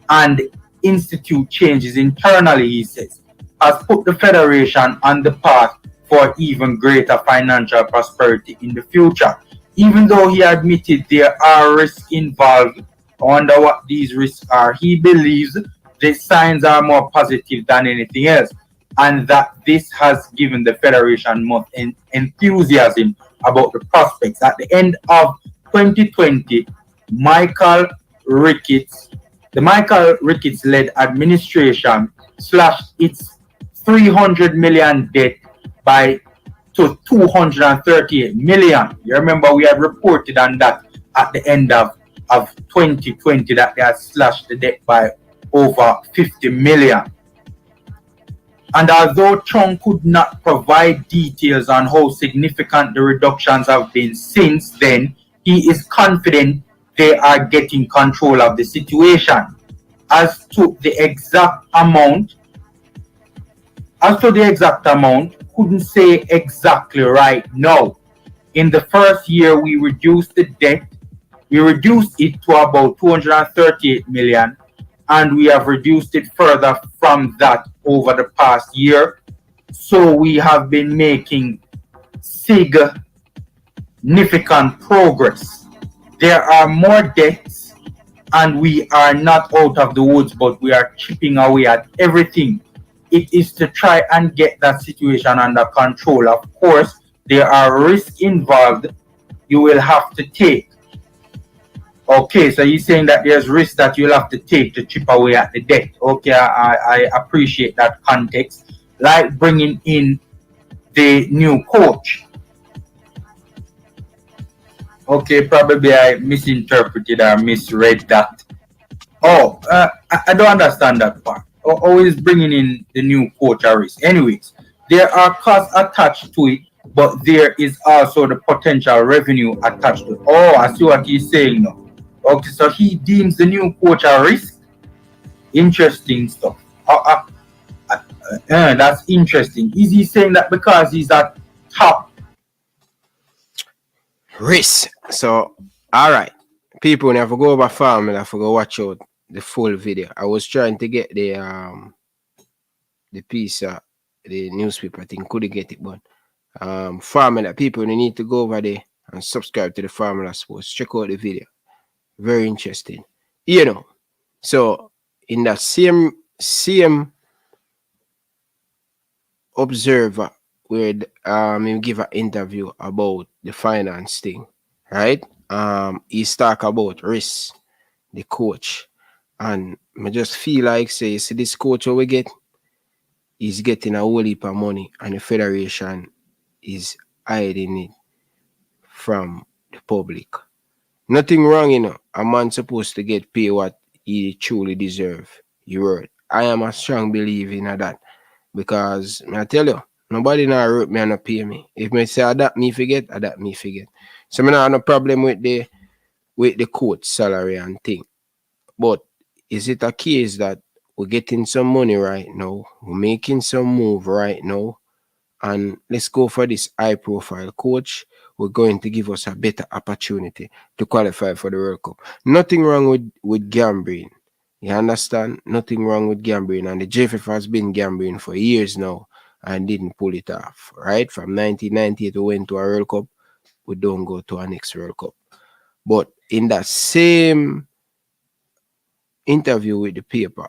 and institute changes internally, he says, has put the Federation on the path for even greater financial prosperity in the future. Even though he admitted there are risks involved, I wonder what these risks are. He believes the signs are more positive than anything else, and that this has given the Federation more enthusiasm about the prospects. At the end of 2020, the Michael Ricketts-led administration slashed its $300 million debt to $238 million. You remember we had reported on that at the end of 2020 that they had slashed the debt by over $50 million. And although Chung could not provide details on how significant the reductions have been since then, he is confident they are getting control of the situation. As to the exact amount, couldn't say exactly right now. In the first year, we reduced the debt. We reduced it to about $238 million, and we have reduced it further from that over the past year. So we have been making significant progress. There are more debts, and we are not out of the woods, but we are chipping away at everything. It is to try and get that situation under control. Of course, there are risks involved you will have to take. Okay, so he's saying that there's risks that you'll have to take to chip away at the debt. Okay, I appreciate that context. Like bringing in the new coach. Okay, probably I misinterpreted or misread that. Oh, I don't understand that part. Always bringing in the new coach a risk. Anyways, there are costs attached to it, but there is also the potential revenue attached to it. Oh, I see what he's saying now. Okay, so he deems the new coach a risk. Interesting stuff. That's interesting. Is he saying that because he's at top risk? So, all right, people, when you have to go over farm, you have to go watch out the full video. I was trying to get the piece, the newspaper. I think couldn't get it, but farming that people, you need to go over there and subscribe to the Farmer Sports. Check out the video. Very interesting, you know. So in that same Observer, where he give an interview about the finance thing, right? He's talk about risk, the coach, and I just feel like say, see this coach we get, he's getting a whole heap of money, and the Federation is hiding it from the public. Nothing wrong, you know. A man supposed to get paid what he truly deserve. You heard. I am a strong believer in that. Because I tell you, nobody now wrote me and not pay me. If me say adapt me forget, adapt me forget. So I don't have no problem with the coach salary and thing. But is it a case that we're getting some money right now, we're making some move right now, and let's go for this high profile coach, we're going to give us a better opportunity to qualify for the World Cup. Nothing wrong with gambling. You understand? Nothing wrong with gambling. And the JFF has been gambling for years now and didn't pull it off. Right? From 1998 we went to a World Cup, we don't go to our next World Cup. But in that same interview with the paper,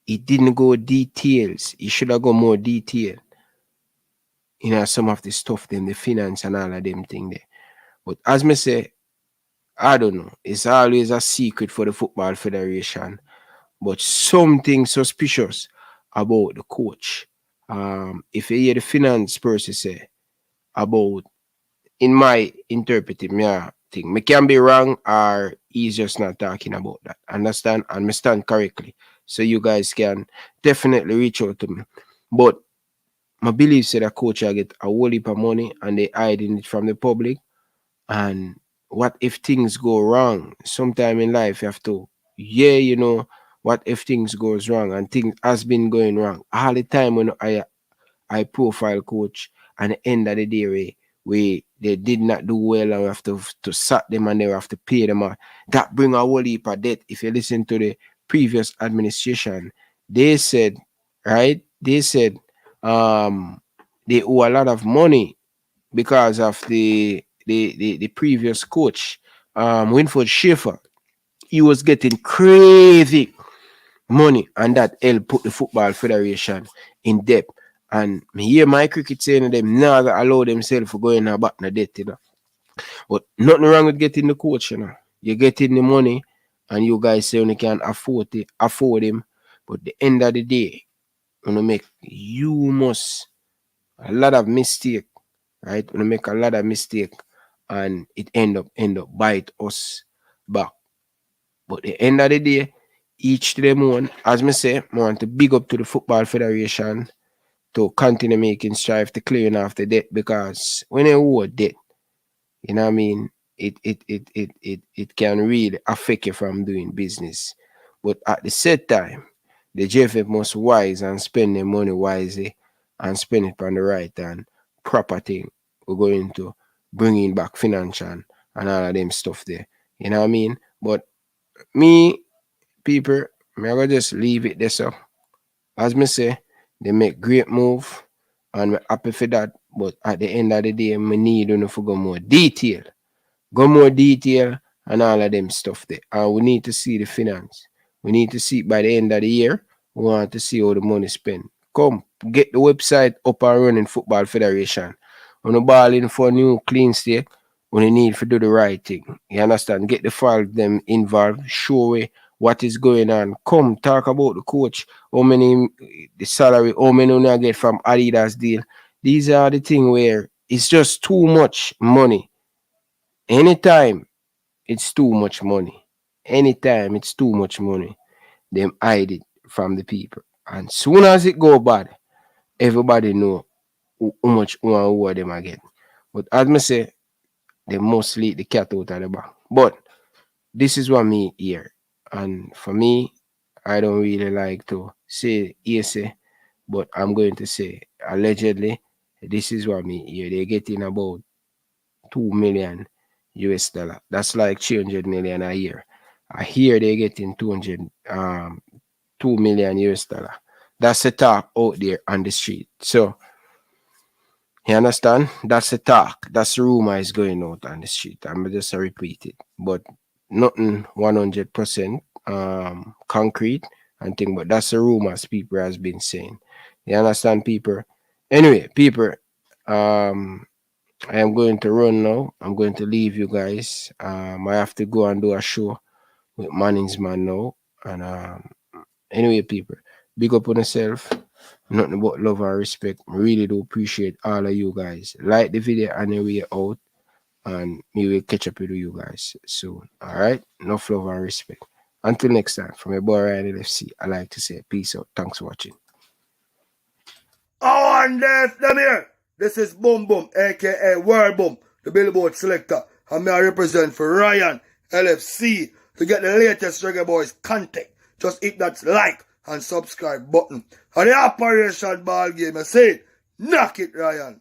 he didn't go details. He should have gone more detail. Some of the stuff, them, the finance and all of them thing there. But as me say, I don't know. It's always a secret for the Football Federation. But something suspicious about the coach. If you hear the finance person say about, in my interpreting, thing, me can be wrong or he's just not talking about that. Understand? And me stand correctly. So you guys can definitely reach out to me. But my belief said that coach I get a whole heap of money and they hiding it from the public. And what if things go wrong? Sometime in life you have to, what if things goes wrong and things has been going wrong. All the time when I profile coach and the end of the day we they did not do well and we have to sack them and they have to pay them. That bring a whole heap of debt. If you listen to the previous administration, they said, right? They said they owe a lot of money because of the previous coach, Winford Schaefer. He was getting crazy money, and that helped put the Football Federation in debt. And me hear my cricket saying to them, now allow themselves to go in and back in the debt, But nothing wrong with getting the coach, You're getting the money, and you guys say you can afford him. But at the end of the day, you must a lot of mistake, right? We make a lot of mistake, and it end up bite us back. But at the end of the day, each to them own. As me say, I want to big up to the Football Federation to continue making strive to clearing off the debt, because when you owe debt, you know what I mean, it can really affect you from doing business. But at the same time, the JFF must wise and spend their money wisely and spend it on the right and proper thing. We're going to bring in back financial and all of them stuff there. You know what I mean? But me, people, I'm going to just leave it there. So, as me say, they make great move and we're happy for that. But at the end of the day, we need to go more detail. Go more detail and all of them stuff there. And we need to see the finance. We need to see by the end of the year. We want to see how the money spent. Come, get the website up and running, Football Federation. On the ball in for a new clean state, we need to do the right thing. You understand? Get the file them involved, show what is going on. Come, talk about the coach, how many, the salary, how many I get from Adidas deal. These are the things where it's just too much money. Anytime it's too much money. Anytime it's too much money, them hide it from the people. And soon as it go bad, everybody know how much one them again. But as me say, they must lead the cat out of the bag. But this is what me hear. And for me, I don't really like to say hearsay, but I'm going to say allegedly, this is what me hear. They're getting about 2 million US dollar. That's like 300 million a year. I hear they're getting 2 million US dollar. That's the talk out there on the street. So you understand? That's the talk. That's the rumor is going out on the street. I'm just repeat it. But nothing 100% concrete and thing. But that's the rumors people has been saying. You understand, people? Anyway, people, I am going to run now. I'm going to leave you guys. I have to go and do a show with Manning's Man now. And anyway, people, big up on yourself. Nothing but love and respect. I really do appreciate all of you guys. Like the video on your way out. And we will catch up with you guys soon. Alright? Enough love and respect. Until next time, from your boy Ryan LFC, I like to say peace out. Thanks for watching. Oh, and there's them here. This is Boom Boom, aka World Boom, the Billboard selector. And I represent for Ryan LFC. To get the latest Reggae Boyz content, just hit that like and subscribe button. And the Operation Ball Game, I say, knock it, Ryan.